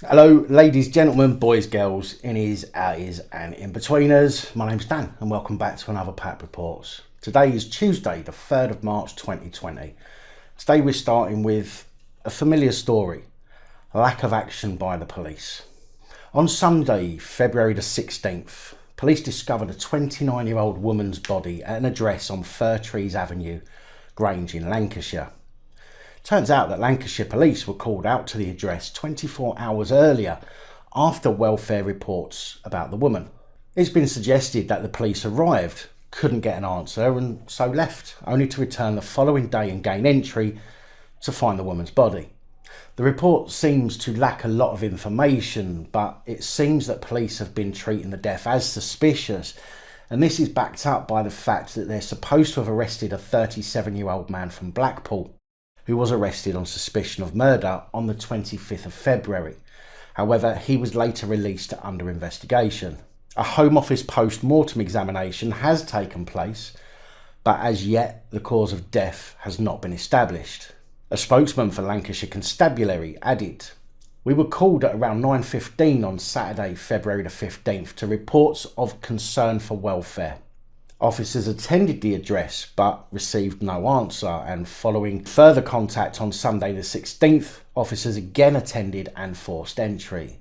Hello, ladies, gentlemen, boys, girls, innies, outies, and in-betweeners. My name's Dan, and welcome back to another PAP Reports. Today is Tuesday, the 3rd of March 2020. Today we're starting with a familiar story, lack of action by the police. On Sunday, February the 16th, police discovered a 29-year-old woman's body at an address on Fir Trees Avenue, Grange in Lancashire. Turns out that Lancashire police were called out to the address 24 hours earlier after welfare reports about the woman. It's been suggested that the police arrived, couldn't get an answer and so left, only to return the following day and gain entry to find the woman's body. The report seems to lack a lot of information, but it seems that police have been treating the death as suspicious, and this is backed up by the fact that they're supposed to have arrested a 37-year-old man from Blackpool who was arrested on suspicion of murder on the 25th of February. However, he was later released under investigation. A Home Office post-mortem examination has taken place, but as yet the cause of death has not been established. A spokesman for Lancashire Constabulary added, "We were called at around 9:15 on Saturday, February the 15th to reports of concern for welfare. Officers attended the address but received no answer, and following further contact on Sunday the 16th, officers again attended and forced entry.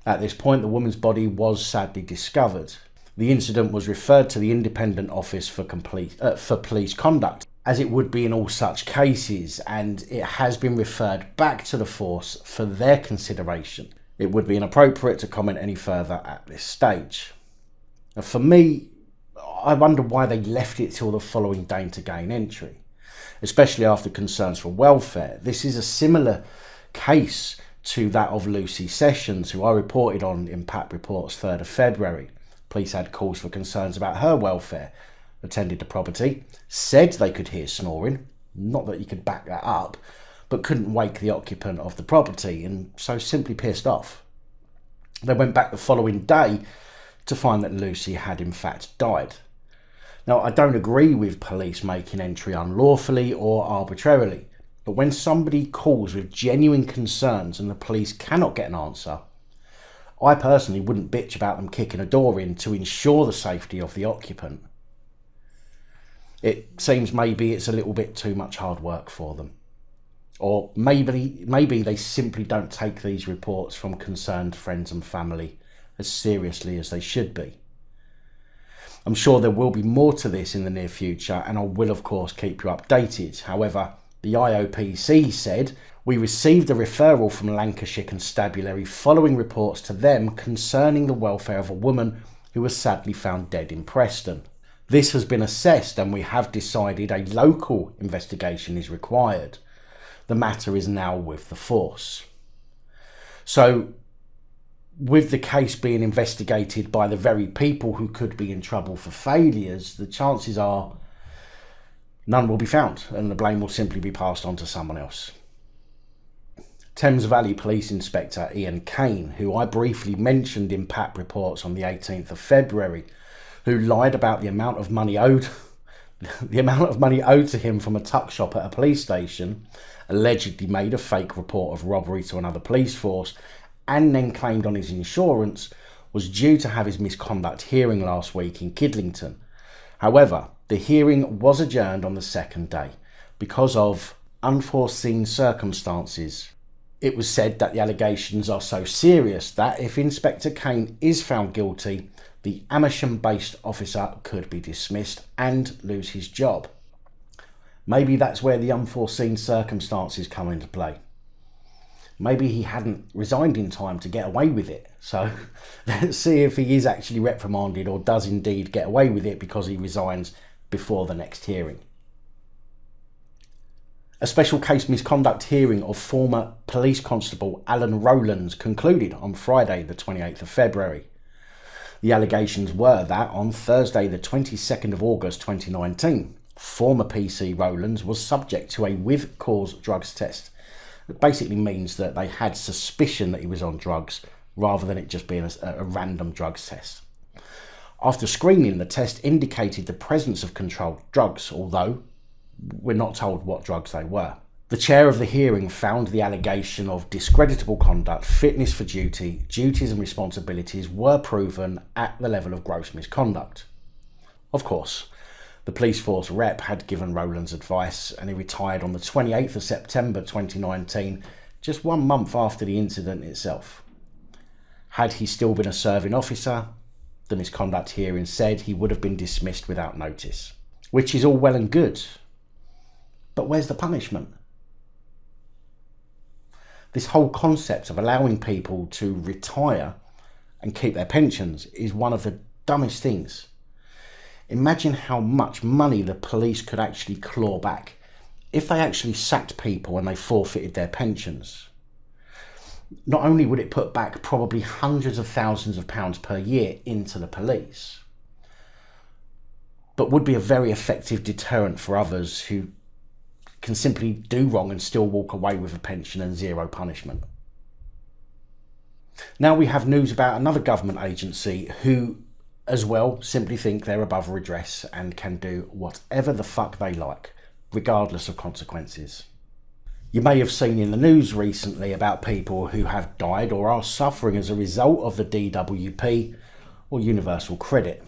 At this point, the woman's body was sadly discovered. The incident was referred to the Independent Office for Police Conduct, as it would be in all such cases, and it has been referred back to the force for their consideration. It would be inappropriate to comment any further at this stage." Now, for me, I wonder why they left it till the following day to gain entry, especially after concerns for welfare. This is a similar case to that of Lucy Sessions, who I reported on in PAP Reports 3rd of February. Police had calls for concerns about her welfare, attended the property, said they could hear snoring, not that you could back that up, but couldn't wake the occupant of the property, and so simply pissed off. They went back the following day to find that Lucy had in fact died. Now, I don't agree with police making entry unlawfully or arbitrarily, but when somebody calls with genuine concerns and the police cannot get an answer, I personally wouldn't bitch about them kicking a door in to ensure the safety of the occupant. It seems maybe it's a little bit too much hard work for them. Or maybe they simply don't take these reports from concerned friends and family as seriously as they should be. I'm sure there will be more to this in the near future, and I will of course keep you updated. However, the IOPC said, "We received a referral from Lancashire Constabulary following reports to them concerning the welfare of a woman who was sadly found dead in Preston. This has been assessed and we have decided a local investigation is required. The matter is now with the force." So, with the case being investigated by the very people who could be in trouble for failures, the chances are none will be found and the blame will simply be passed on to someone else. Thames Valley Police Inspector Winton Keenen, who I briefly mentioned in PAP Reports on the 18th of February, who lied about the amount of money owed to him from a tuck shop at a police station, allegedly made a fake report of robbery to another police force, and then claimed on his insurance, was due to have his misconduct hearing last week in Kidlington. However, the hearing was adjourned on the second day because of unforeseen circumstances. It was said that the allegations are so serious that if Inspector Keenen is found guilty, the Amersham-based officer could be dismissed and lose his job. Maybe that's where the unforeseen circumstances come into play. Maybe he hadn't resigned in time to get away with it. So let's see if he is actually reprimanded or does indeed get away with it because he resigns before the next hearing. A special case misconduct hearing of former police constable Alan Rowlands concluded on Friday the 28th of February. The allegations were that on Thursday the 22nd of August 2019, former PC Rowlands was subject to a with cause drugs test. It basically means that they had suspicion that he was on drugs rather than it just being a random drugs test. After screening, the test indicated the presence of controlled drugs, although we're not told what drugs they were. The chair of the hearing found the allegation of discreditable conduct, fitness for duty, duties and responsibilities were proven at the level of gross misconduct. Of course, the police force rep had given Rowlands advice and he retired on the 28th of September 2019, just 1 month after the incident itself. Had he still been a serving officer, the misconduct hearing said he would have been dismissed without notice, which is all well and good. But where's the punishment? This whole concept of allowing people to retire and keep their pensions is one of the dumbest things. Imagine how much money the police could actually claw back if they actually sacked people and they forfeited their pensions. Not only would it put back probably hundreds of thousands of pounds per year into the police, but would be a very effective deterrent for others who can simply do wrong and still walk away with a pension and zero punishment. Now we have news about another government agency who as well simply think they're above redress and can do whatever the fuck they like, regardless of consequences. You may have seen in the news recently about people who have died or are suffering as a result of the DWP or Universal Credit.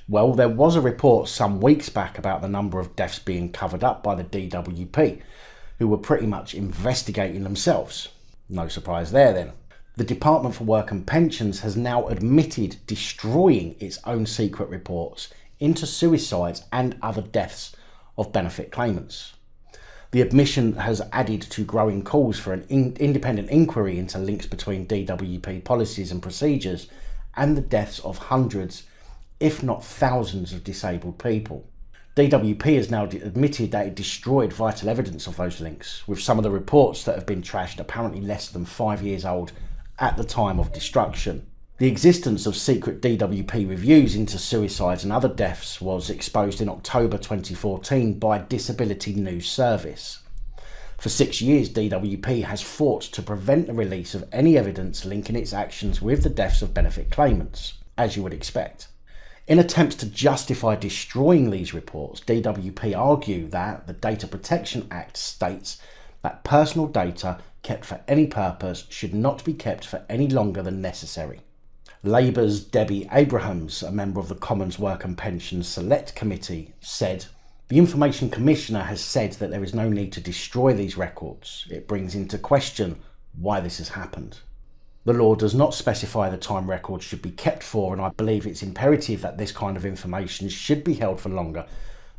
Well, there was a report some weeks back about the number of deaths being covered up by the DWP, who were pretty much investigating themselves. No surprise there then. The Department for Work and Pensions has now admitted destroying its own secret reports into suicides and other deaths of benefit claimants. The admission has added to growing calls for an independent inquiry into links between DWP policies and procedures and the deaths of hundreds, if not thousands, of disabled people. DWP has now admitted that it destroyed vital evidence of those links, with some of the reports that have been trashed apparently less than 5 years old at the time of destruction. The existence of secret DWP reviews into suicides and other deaths was exposed in October 2014 by Disability News Service. For 6 years, DWP has fought to prevent the release of any evidence linking its actions with the deaths of benefit claimants, as you would expect. In attempts to justify destroying these reports, DWP argue that the Data Protection Act states that personal data kept for any purpose should not be kept for any longer than necessary. Labour's Debbie Abrahams, a member of the Commons Work and Pensions Select Committee, said, "The Information Commissioner has said that there is no need to destroy these records. It brings into question why this has happened. The law does not specify the time records should be kept for, and I believe it's imperative that this kind of information should be held for longer,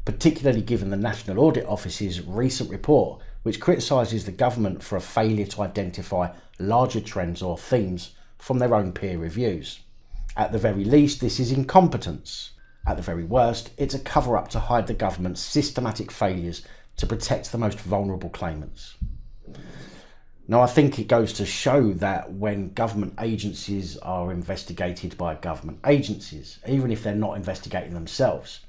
particularly given the National Audit Office's recent report, which criticises the government for a failure to identify larger trends or themes from their own peer reviews. At the very least, this is incompetence. At the very worst, it's a cover-up to hide the government's systematic failures to protect the most vulnerable claimants." Now, I think it goes to show that when government agencies are investigated by government agencies, even if they're not investigating themselves,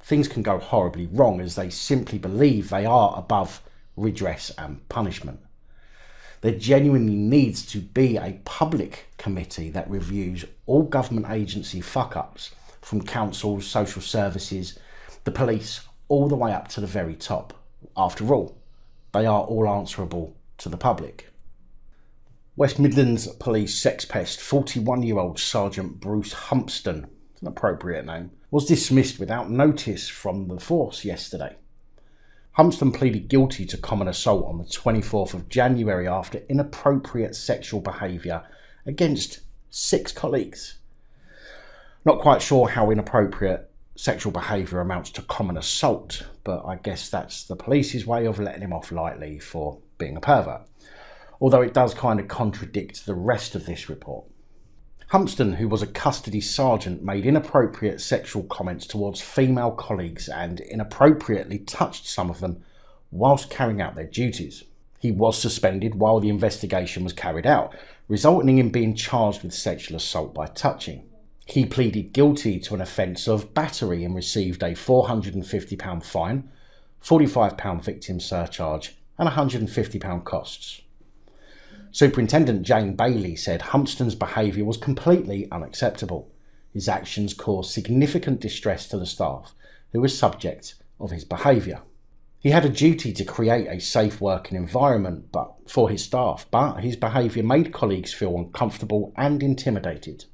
things can go horribly wrong as they simply believe they are above redress and punishment. There genuinely needs to be a public committee that reviews all government agency fuck-ups, from councils, social services, the police, all the way up to the very top. After all, they are all answerable to the public. West Midlands Police sex pest 41-year-old Sergeant Bruce Humpston, an appropriate name, was dismissed without notice from the force yesterday. Humpston pleaded guilty to common assault on the 24th of January after inappropriate sexual behaviour against 6 colleagues. Not quite sure how inappropriate sexual behaviour amounts to common assault, but I guess that's the police's way of letting him off lightly for being a pervert. Although it does kind of contradict the rest of this report. Humpston, who was a custody sergeant, made inappropriate sexual comments towards female colleagues and inappropriately touched some of them whilst carrying out their duties. He was suspended while the investigation was carried out, resulting in him being charged with sexual assault by touching. He pleaded guilty to an offence of battery and received a £450 fine, £45 victim surcharge and £150 costs. Superintendent Jane Bailey said Humpston's behaviour was completely unacceptable. His actions caused significant distress to the staff, who were subject of his behaviour. He had a duty to create a safe working environment for his staff, but his behaviour made colleagues feel uncomfortable and intimidated.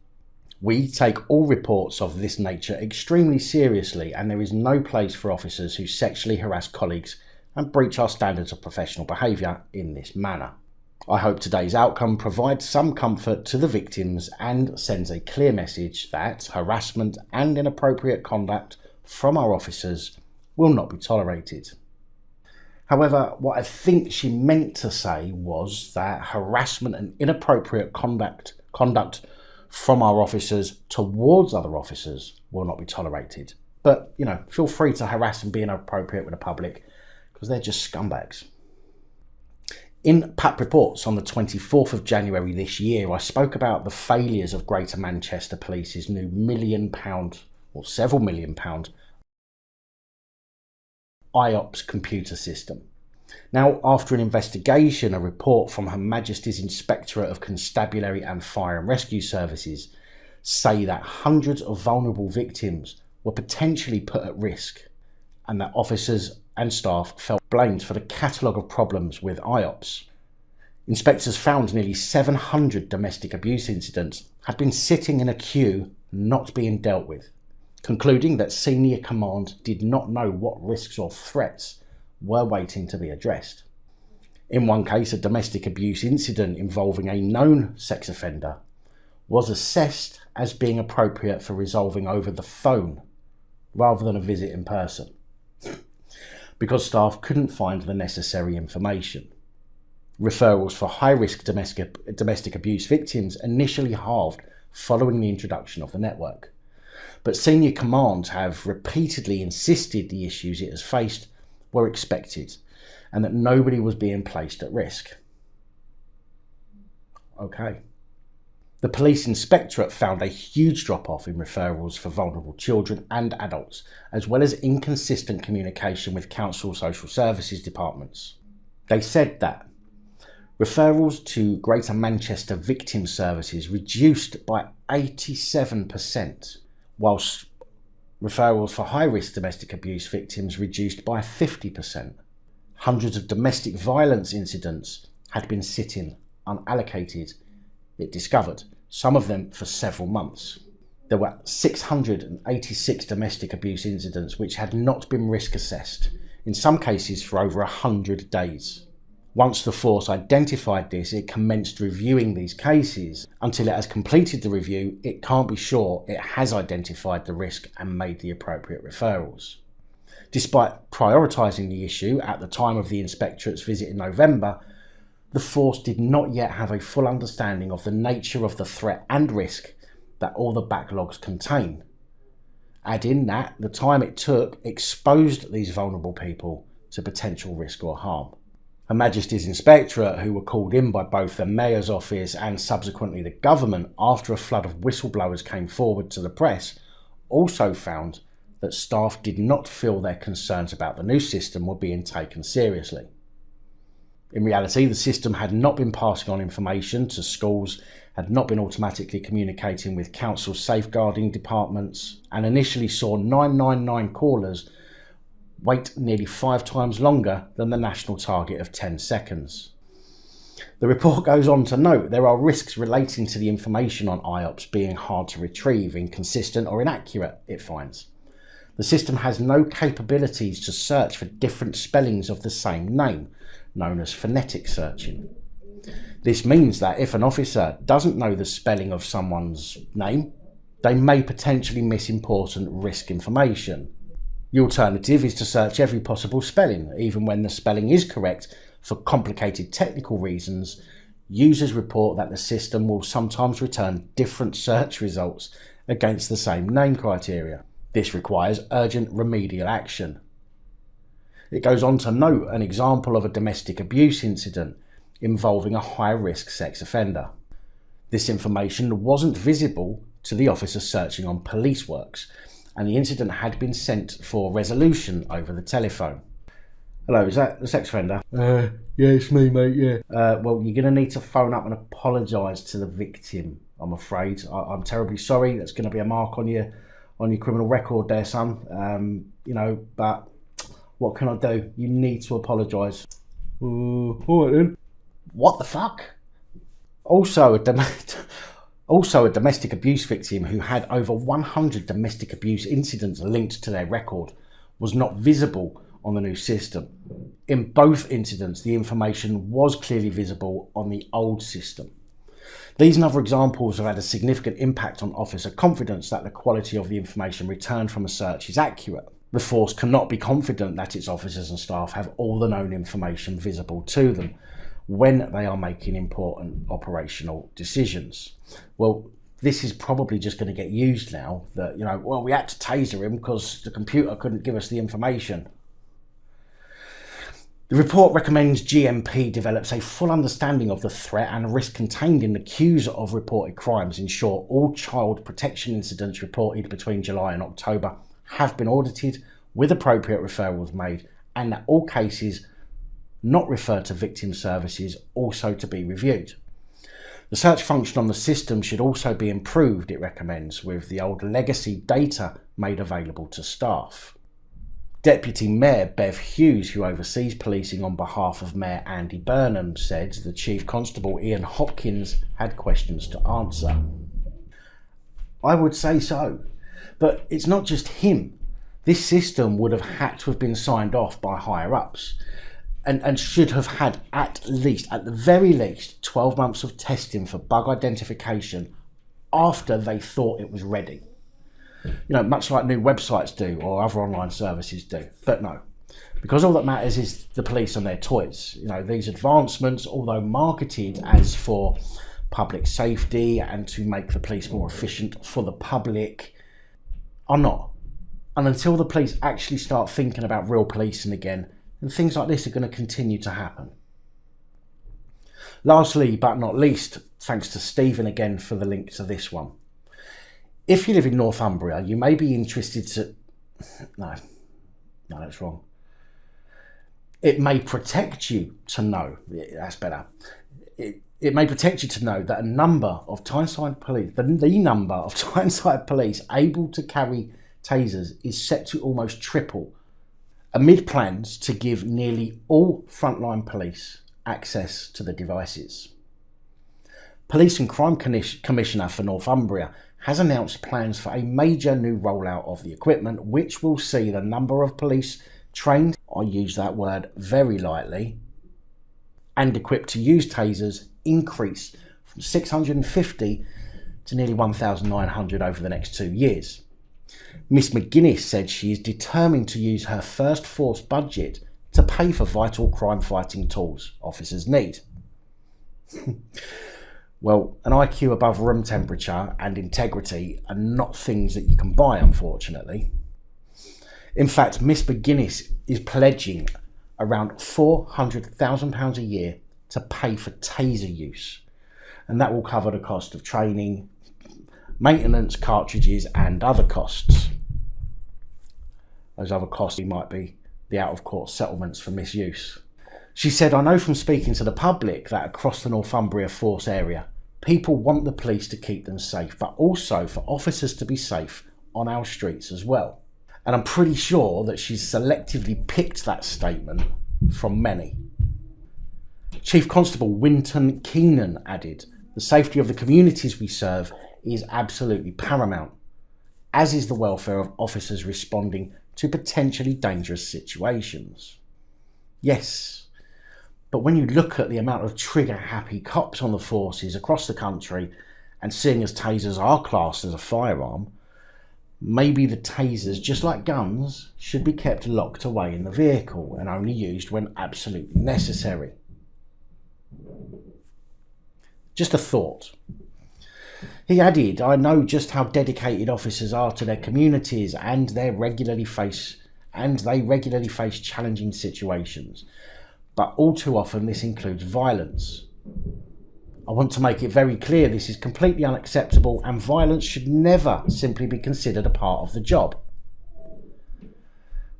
We take all reports of this nature extremely seriously, and there is no place for officers who sexually harass colleagues and breach our standards of professional behaviour in this manner. I hope today's outcome provides some comfort to the victims and sends a clear message that harassment and inappropriate conduct from our officers will not be tolerated. However, what I think she meant to say was that harassment and inappropriate conduct from our officers towards other officers will not be tolerated. But, feel free to harass and be inappropriate with the public, because they're just scumbags. In PAP Reports on the 24th of January this year, I spoke about the failures of Greater Manchester Police's new several million pound Iops computer system. Now, after an investigation, a report from Her Majesty's Inspectorate of Constabulary and Fire and Rescue Services say that hundreds of vulnerable victims were potentially put at risk, and that officers and staff felt blamed for the catalogue of problems with Iops. Inspectors found nearly 700 domestic abuse incidents had been sitting in a queue not being dealt with, concluding that senior command did not know what risks or threats were waiting to be addressed. In one case, a domestic abuse incident involving a known sex offender was assessed as being appropriate for resolving over the phone rather than a visit in person, because staff couldn't find the necessary information. Referrals for high-risk domestic abuse victims initially halved following the introduction of the network, but senior command have repeatedly insisted the issues it has faced were expected and that nobody was being placed at risk. Okay. The Police Inspectorate found a huge drop-off in referrals for vulnerable children and adults, as well as inconsistent communication with council social services departments. They said that referrals to Greater Manchester Victim Services reduced by 87%, whilst referrals for high-risk domestic abuse victims reduced by 50%. Hundreds of domestic violence incidents had been sitting unallocated, it discovered, some of them for several months. There were 686 domestic abuse incidents which had not been risk assessed, in some cases for over 100 days. Once the force identified this, it commenced reviewing these cases. Until it has completed the review, it can't be sure it has identified the risk and made the appropriate referrals. Despite prioritising the issue at the time of the Inspectorate's visit in November, the force did not yet have a full understanding of the nature of the threat and risk that all the backlogs contain. Add in that the time it took exposed these vulnerable people to potential risk or harm. Her Majesty's Inspectorate, who were called in by both the Mayor's office and subsequently the government after a flood of whistleblowers came forward to the press, also found that staff did not feel their concerns about the new system were being taken seriously. In reality, the system had not been passing on information to schools, had not been automatically communicating with council safeguarding departments, and initially saw 999 callers wait nearly 5 times longer than the national target of 10 seconds. The report goes on to note there are risks relating to the information on Iops being hard to retrieve, inconsistent or inaccurate, it finds. The system has no capabilities to search for different spellings of the same name, known as phonetic searching. This means that if an officer doesn't know the spelling of someone's name, they may potentially miss important risk information. The alternative is to search every possible spelling, even when the spelling is correct. For complicated technical reasons, users report that the system will sometimes return different search results against the same name criteria. This requires urgent remedial action. It goes on to note an example of a domestic abuse incident involving a high-risk sex offender. This information wasn't visible to the officer searching on police works, and the incident had been sent for resolution over the telephone. Hello, is that the sex offender? Yeah, it's me, mate, yeah. Well, you're going to need to phone up and apologise to the victim, I'm afraid. I'm terribly sorry. That's going to be a mark on your criminal record there, son. But What can I do? You need to apologise. Alright then. What the fuck? Also a domestic abuse victim who had over 100 domestic abuse incidents linked to their record was not visible on the new system. In both incidents, the information was clearly visible on the old system. These and other examples have had a significant impact on officer confidence that the quality of the information returned from a search is accurate. The force cannot be confident that its officers and staff have all the known information visible to them when they are making important operational decisions. Well, this is probably just going to get used now that, well, we had to taser him because the computer couldn't give us the information. The report recommends GMP develops a full understanding of the threat and risk contained in the queues of reported crimes. Ensure all child protection incidents reported between July and October have been audited with appropriate referrals made, and that all cases not referred to victim services also to be reviewed. The search function on the system should also be improved, it recommends, with the old legacy data made available to staff. Deputy Mayor Bev Hughes, who oversees policing on behalf of Mayor Andy Burnham, said the Chief Constable Ian Hopkins had questions to answer. I would say so, but it's not just him. This system would have had to have been signed off by higher ups and should have had at the very least, 12 months of testing for bug identification after they thought it was ready. Much like new websites do or other online services do. But no, because all that matters is the police and their toys. These advancements, although marketed as for public safety and to make the police more efficient for the public, are not. And until the police actually start thinking about real policing again, then things like this are going to continue to happen. Lastly, but not least, thanks to Stephen again for the link to this one. If you live in Northumbria, you may be interested to... No, that's wrong. It may protect you to know... That's better. It may protect you to know that the number of Tyneside police able to carry tasers is set to almost triple, amid plans to give nearly all frontline police access to the devices. Police and Crime Commissioner for Northumbria has announced plans for a major new rollout of the equipment, which will see the number of police trained, I use that word very lightly, and equipped to use tasers increase from 650 to nearly 1,900 over the next 2 years. Miss McGuinness said she is determined to use her first force budget to pay for vital crime fighting tools officers need. Well, an IQ above room temperature and integrity are not things that you can buy, unfortunately. In fact, Miss McGuinness is pledging around £400,000 a year to pay for taser use, and that will cover the cost of training, maintenance, cartridges and other costs. Those other costs might be the out-of-court settlements for misuse. She said, I know from speaking to the public that across the Northumbria Force area, people want the police to keep them safe, but also for officers to be safe on our streets as well. And I'm pretty sure that she's selectively picked that statement from many. Chief Constable Winton Keenen added, the safety of the communities we serve is absolutely paramount, as is the welfare of officers responding to potentially dangerous situations. Yes, but when you look at the amount of trigger-happy cops on the forces across the country, and seeing as tasers are classed as a firearm, maybe the tasers, just like guns, should be kept locked away in the vehicle and only used when absolutely necessary. Just a thought. He added, I know just how dedicated officers are to their communities and they regularly face challenging situations. But all too often this includes violence. I want to make it very clear this is completely unacceptable and violence should never simply be considered a part of the job.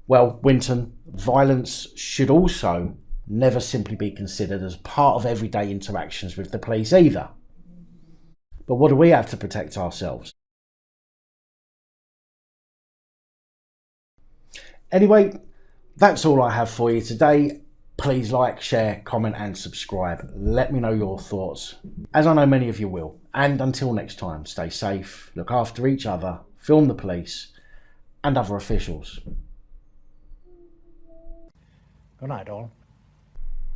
Well, Winton, violence should also never simply be considered as part of everyday interactions with the police either. But what do we have to protect ourselves? Anyway, That's all I have for you today. Please like, share, comment and subscribe. Let me know your thoughts, as I know many of you will. And until next time, stay safe, look after each other, film the police and other officials. Good night, all.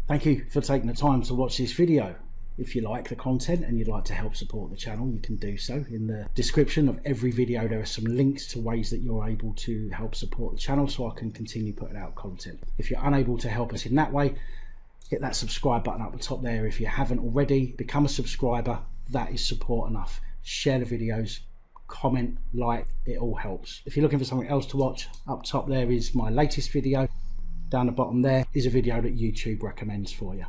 Thank you for taking the time to watch this video. If you like the content and you'd like to help support the channel, you can do so. In the description of every video there are some links to ways that you're able to help support the channel so I can continue putting out content. If you're unable to help us in that way, hit that subscribe button up the top there. If you haven't already, become a subscriber. That is support enough. Share the videos, comment, like, it all helps. If you're looking for something else to watch, up top there is my latest video. Down the bottom there is a video that YouTube recommends for you.